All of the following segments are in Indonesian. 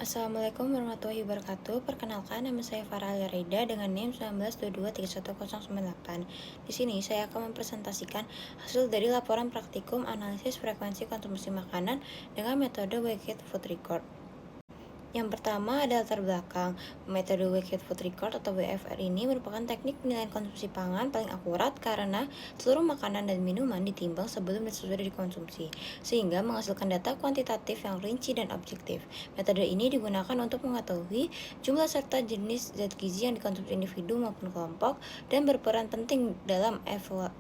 Assalamualaikum warahmatullahi wabarakatuh. Perkenalkan, nama saya Farah Reda dengan NIM 192231098. Di sini saya akan mempresentasikan hasil dari laporan praktikum analisis frekuensi konsumsi makanan dengan metode Wicked Food Record. Yang pertama ada latar belakang. Metode Wicked Food Record atau WFR ini merupakan teknik penilaian konsumsi pangan paling akurat karena seluruh makanan dan minuman ditimbang sebelum dan sesudah dikonsumsi, sehingga menghasilkan data kuantitatif yang rinci dan objektif. Metode ini digunakan untuk mengetahui jumlah serta jenis zat gizi yang dikonsumsi individu maupun kelompok dan berperan penting dalam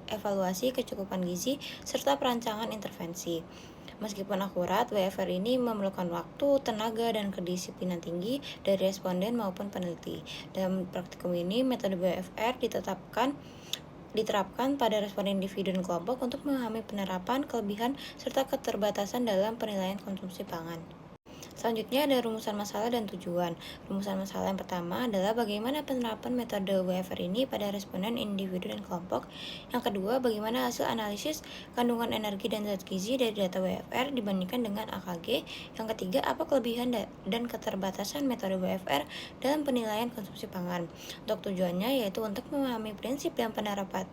evaluasi kecukupan gizi serta perancangan intervensi. Meskipun akurat, WFR ini memerlukan waktu, tenaga, dan kedisiplinan tinggi dari responden maupun peneliti. Dalam praktikum ini, metode WFR diterapkan pada responden individu dan kelompok untuk memahami penerapan, kelebihan, serta keterbatasan dalam penilaian konsumsi pangan. Selanjutnya ada rumusan masalah dan tujuan. Rumusan masalah yang pertama adalah bagaimana penerapan metode WFR ini pada responden individu dan kelompok. Yang kedua, bagaimana hasil analisis kandungan energi dan zat gizi dari data WFR dibandingkan dengan AKG. Yang ketiga, apa kelebihan dan keterbatasan metode WFR dalam penilaian konsumsi pangan. Untuk tujuannya yaitu untuk memahami prinsip dan penerapan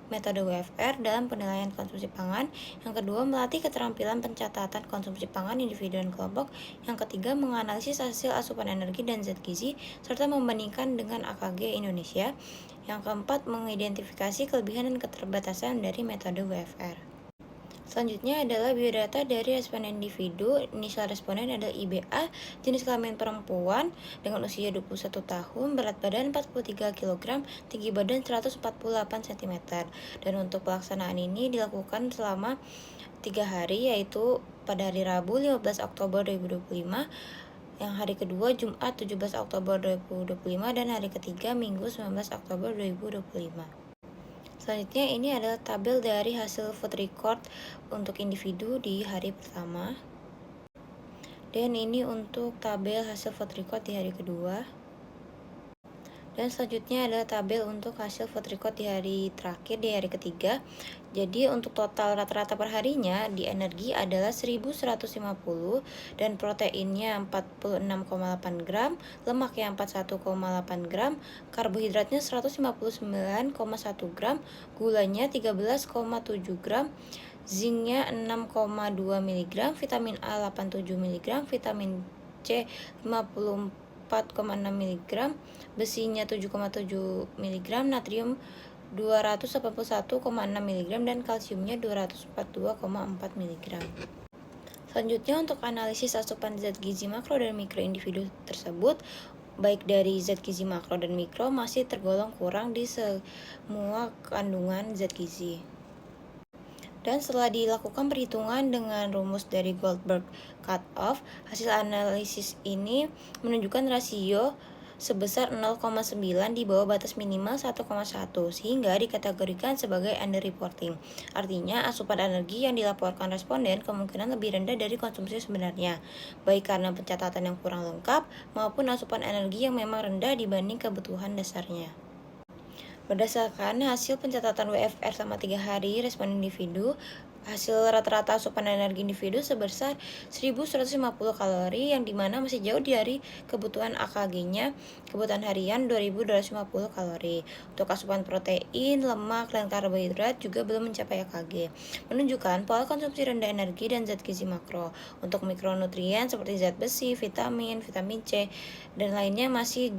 metode WFR dalam penilaian konsumsi pangan. Yang kedua, melatih keterampilan pencatatan konsumsi pangan individu dan kelompok. Yang ketiga, menganalisis hasil asupan energi dan zat gizi serta membandingkan dengan AKG Indonesia. Yang keempat, mengidentifikasi kelebihan dan keterbatasan dari metode WFR. Selanjutnya adalah biodata dari responden individu. Inisial responden adalah IBA, jenis kelamin perempuan dengan usia 21 tahun, berat badan 43 kg, tinggi badan 148 cm. Dan untuk pelaksanaan ini dilakukan selama 3 hari, yaitu pada hari Rabu 15 Oktober 2025, yang hari kedua Jumat 17 Oktober 2025, dan hari ketiga Minggu 19 Oktober 2025. Selanjutnya ini adalah tabel dari hasil food record untuk individu di hari pertama. Dan ini untuk tabel hasil food record di hari kedua. Dan selanjutnya adalah tabel untuk hasil food record di hari terakhir, di hari ketiga. Jadi untuk total rata-rata perharinya di energi adalah 1150 dan proteinnya 46,8 gram, lemaknya 41,8 gram, karbohidratnya 159,1 gram, gulanya 13,7 gram, zinknya 6,2 mg, vitamin A 87 mg, vitamin C 54,6 mg, besinya 7,7 mg, natrium 281,6 mg, dan kalsiumnya 242,4 mg. Selanjutnya untuk analisis asupan zat gizi makro dan mikro individu tersebut, baik dari zat gizi makro dan mikro masih tergolong kurang di semua kandungan zat gizi. Dan setelah dilakukan perhitungan dengan rumus dari Goldberg Cut-Off, hasil analisis ini menunjukkan rasio sebesar 0,9 di bawah batas minimal 1,1, sehingga dikategorikan sebagai underreporting. Artinya, asupan energi yang dilaporkan responden kemungkinan lebih rendah dari konsumsi sebenarnya, baik karena pencatatan yang kurang lengkap maupun asupan energi yang memang rendah dibanding kebutuhan dasarnya. Berdasarkan hasil pencatatan WFR selama 3 hari respon individu, hasil rata-rata asupan energi individu sebesar 1150 kalori, yang dimana masih jauh dari kebutuhan AKG-nya, kebutuhan harian 2250 kalori. Untuk asupan protein, lemak, dan karbohidrat juga belum mencapai AKG, menunjukkan pola konsumsi rendah energi dan zat gizi makro. Untuk mikronutrien seperti zat besi, vitamin C, dan lainnya masih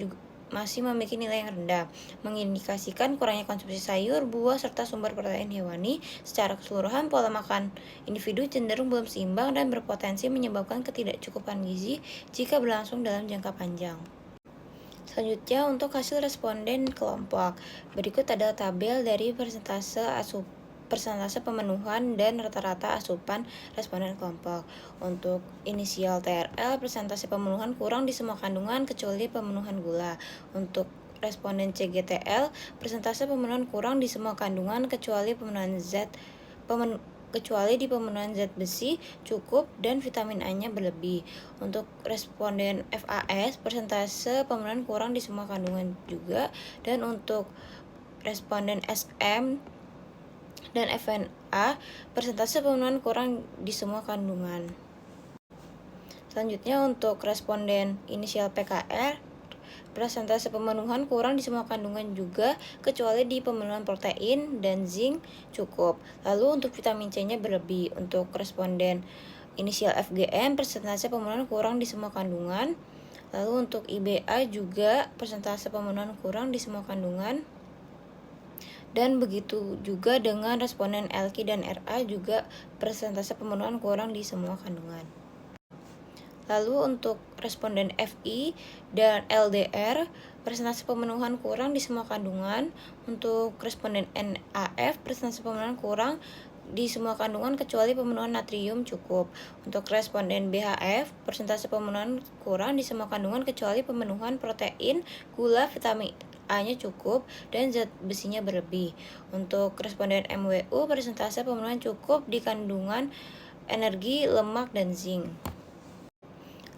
memiliki nilai yang rendah, mengindikasikan kurangnya konsumsi sayur, buah, serta sumber protein hewani. Secara keseluruhan, pola makan individu cenderung belum seimbang dan berpotensi menyebabkan ketidakcukupan gizi jika berlangsung dalam jangka panjang. Selanjutnya untuk hasil responden kelompok. Berikut adalah tabel dari persentase pemenuhan dan rata-rata asupan responden kelompok. Untuk inisial TRL, persentase pemenuhan kurang di semua kandungan kecuali pemenuhan gula. Untuk responden CGTL, persentase pemenuhan kurang di semua kandungan kecuali di pemenuhan zat besi cukup dan vitamin A-nya berlebih. Untuk responden FAS, persentase pemenuhan kurang di semua kandungan juga. Dan untuk responden SM dan FNA, persentase pemenuhan kurang di semua kandungan. Selanjutnya untuk responden inisial PKR, persentase pemenuhan kurang di semua kandungan juga, kecuali di pemenuhan protein dan zinc cukup. Lalu untuk vitamin C-nya berlebih. Untuk responden inisial FGM, persentase pemenuhan kurang di semua kandungan. Lalu untuk IBA juga persentase pemenuhan kurang di semua kandungan. Dan begitu juga dengan responden LQ dan RA juga persentase pemenuhan kurang di semua kandungan. Lalu untuk responden FI dan LDR, persentase pemenuhan kurang di semua kandungan. Untuk responden NAF, persentase pemenuhan kurang di semua kandungan kecuali pemenuhan natrium cukup. Untuk responden BHF, persentase pemenuhan kurang di semua kandungan kecuali pemenuhan protein, gula, vitamin A-nya cukup, dan zat besinya berlebih. Untuk responden MWU, persentase pemenuhan cukup di kandungan energi, lemak, dan zinc.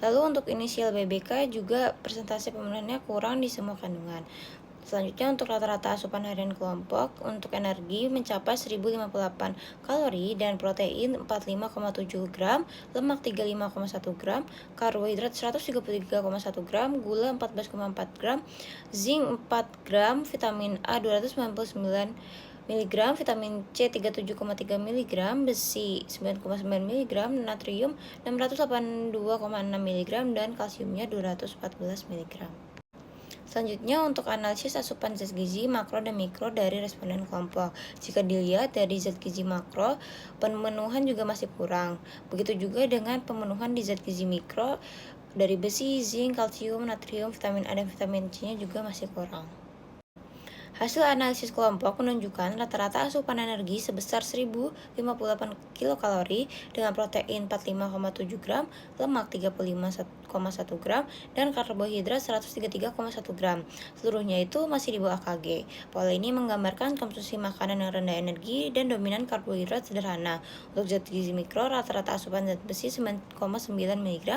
Lalu untuk inisial BBK juga persentase pemenuhannya kurang di semua kandungan. Selanjutnya untuk rata-rata asupan harian kelompok, untuk energi mencapai 1058 kalori dan protein 45,7 gram, lemak 35,1 gram, karbohidrat 133,1 gram, gula 14,4 gram, zinc 4 gram, vitamin A 299 mg, vitamin C 37,3 mg, besi 9,9 mg, natrium 682,6 mg, dan kalsiumnya 214 mg. Selanjutnya untuk analisis asupan zat gizi makro dan mikro dari responden kelompok. Jika dilihat dari zat gizi makro, pemenuhan juga masih kurang. Begitu juga dengan pemenuhan di zat gizi mikro dari besi, zinc, kalsium, natrium, vitamin A, dan vitamin C-nya juga masih kurang. Hasil analisis kelompok menunjukkan rata-rata asupan energi sebesar 1058 kilokalori dengan protein 45,7 gram, lemak 35,1 gram, dan karbohidrat 133,1 gram. Seluruhnya itu masih di bawah AKG. Pola ini menggambarkan konsumsi makanan yang rendah energi dan dominan karbohidrat sederhana. Untuk zat gizi mikro, rata-rata asupan zat besi 9,9 mg,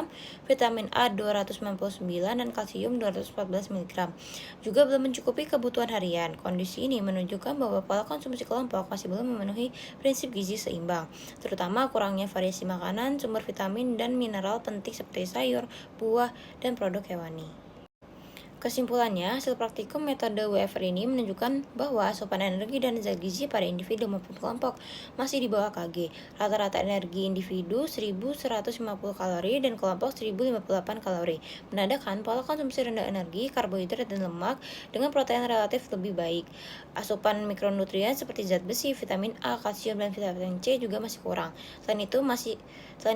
vitamin A 299, dan kalsium 214 mg. Juga belum mencukupi kebutuhan harian. Kondisi ini menunjukkan bahwa pola konsumsi kelompok masih belum memenuhi prinsip gizi seimbang, terutama kurangnya variasi makanan, sumber vitamin dan mineral penting seperti sayur, buah, dan produk hewani. Kesimpulannya, hasil praktikum metode WFR ini menunjukkan bahwa asupan energi dan zat gizi pada individu maupun kelompok masih di bawah KG. Rata-rata energi individu 1150 kalori dan kelompok 1058 kalori. Menandakan pola konsumsi rendah energi, karbohidrat, dan lemak dengan protein relatif lebih baik. Asupan mikronutrien seperti zat besi, vitamin A, kalsium, dan vitamin C juga masih kurang. Selain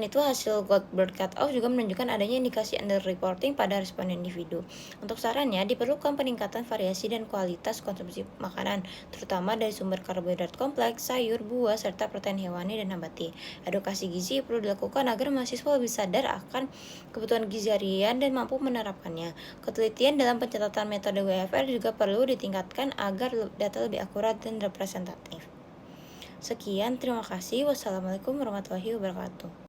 itu hasil Goldberg Cutoff juga menunjukkan adanya indikasi underreporting pada responden individu. Untuk sarannya, diperlukan peningkatan variasi dan kualitas konsumsi makanan, terutama dari sumber karbohidrat kompleks, sayur, buah, serta protein hewani dan nabati. Edukasi gizi perlu dilakukan agar mahasiswa lebih sadar akan kebutuhan gizi harian dan mampu menerapkannya. Ketelitian dalam pencatatan metode WFR juga perlu ditingkatkan agar data lebih akurat dan representatif. Sekian, terima kasih. Wassalamualaikum warahmatullahi wabarakatuh.